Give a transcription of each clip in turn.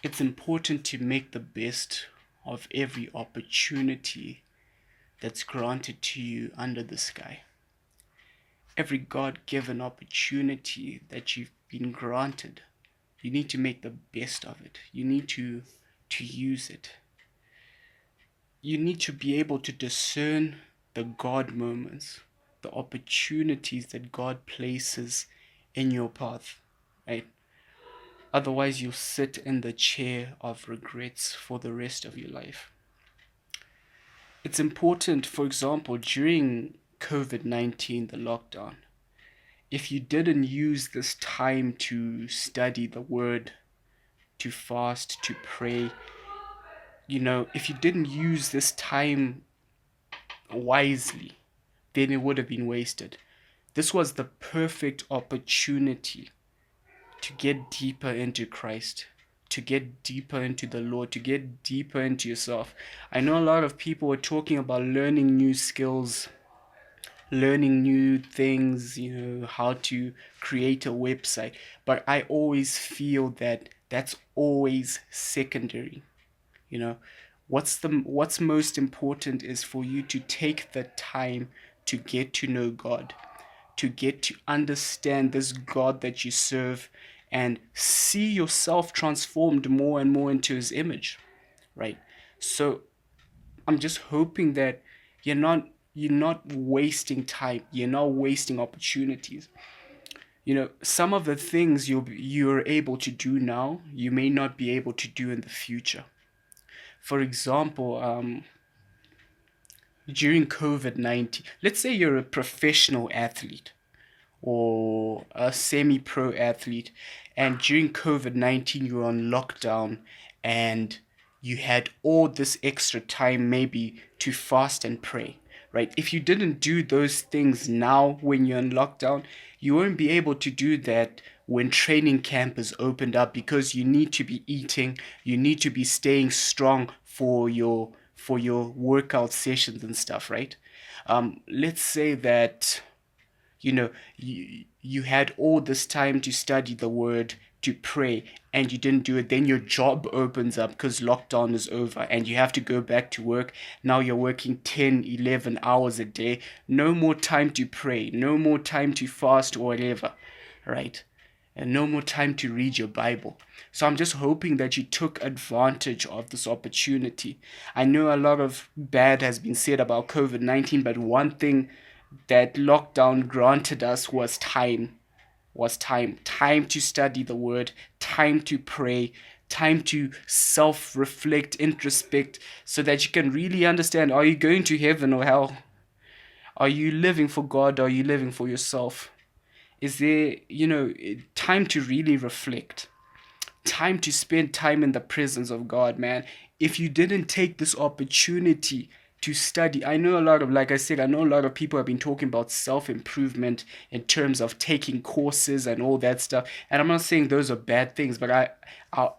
It's important to make the best of every opportunity that's granted to you under the sky. Every God-given opportunity that you've been granted, you need to make the best of it. You need to use it. You need to be able to discern the God moments, the opportunities that God places in your path, right? Otherwise, you'll sit in the chair of regrets for the rest of your life. It's important, for example, during COVID-19, the lockdown, if you didn't use this time to study the word, to fast, to pray, if you didn't use this time wisely, then it would have been wasted. This was the perfect opportunity to get deeper into Christ, to get deeper into the Lord, to get deeper into yourself. I know a lot of people are talking about learning new skills, learning new things, how to create a website, but I always feel that that's always secondary. You know, what's most important is for you to take the time to get to know God, to get to understand this God that you serve and see yourself transformed more and more into his image, right? So I'm just hoping that you're not wasting time, you're not wasting opportunities. Some of the things you're able to do now, you may not be able to do in the future. For example, during COVID-19, let's say you're a professional athlete or a semi pro athlete, and during COVID-19, you're on lockdown and you had all this extra time maybe to fast and pray, right? If you didn't do those things now when you're in lockdown, you won't be able to do that when training camp is opened up because you need to be eating, you need to be staying strong for your workout sessions and stuff, right? Let's say that you had all this time to study the word, to pray, and you didn't do it. Then your job opens up because lockdown is over and you have to go back to work. Now you're working 10, 11 hours a day. No more time to pray, no more time to fast or whatever, right? And no more time to read your Bible. So I'm just hoping that you took advantage of this opportunity. I know a lot of bad has been said about COVID-19, but one thing that lockdown granted us was time to study the word, time to pray, time to self-reflect, introspect, so that you can really understand, are you going to heaven or hell? Are you living for God or are you living for yourself? Is there, time to really reflect, time to spend time in the presence of God, man. If you didn't take this opportunity to study, like I said, I know a lot of people have been talking about self improvement in terms of taking courses and all that stuff. And I'm not saying those are bad things, but I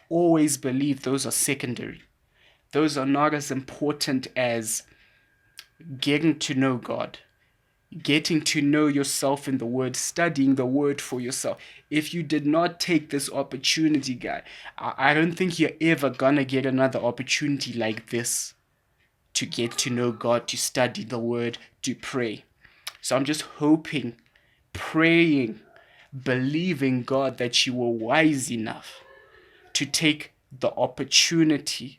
always believe those are secondary. Those are not as important as getting to know God, getting to know yourself in the word, studying the word for yourself. If you did not take this opportunity, guy, I don't think you're ever gonna get another opportunity like this to get to know God, to study the word, to pray. So I'm just hoping, praying, believing God that you were wise enough to take the opportunity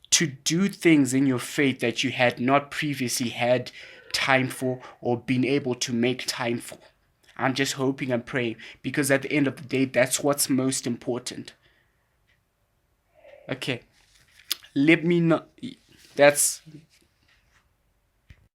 to do things in your faith that you had not previously had time for or been able to make time for. I'm just hoping and praying because at the end of the day, that's what's most important. Okay, let me know. That's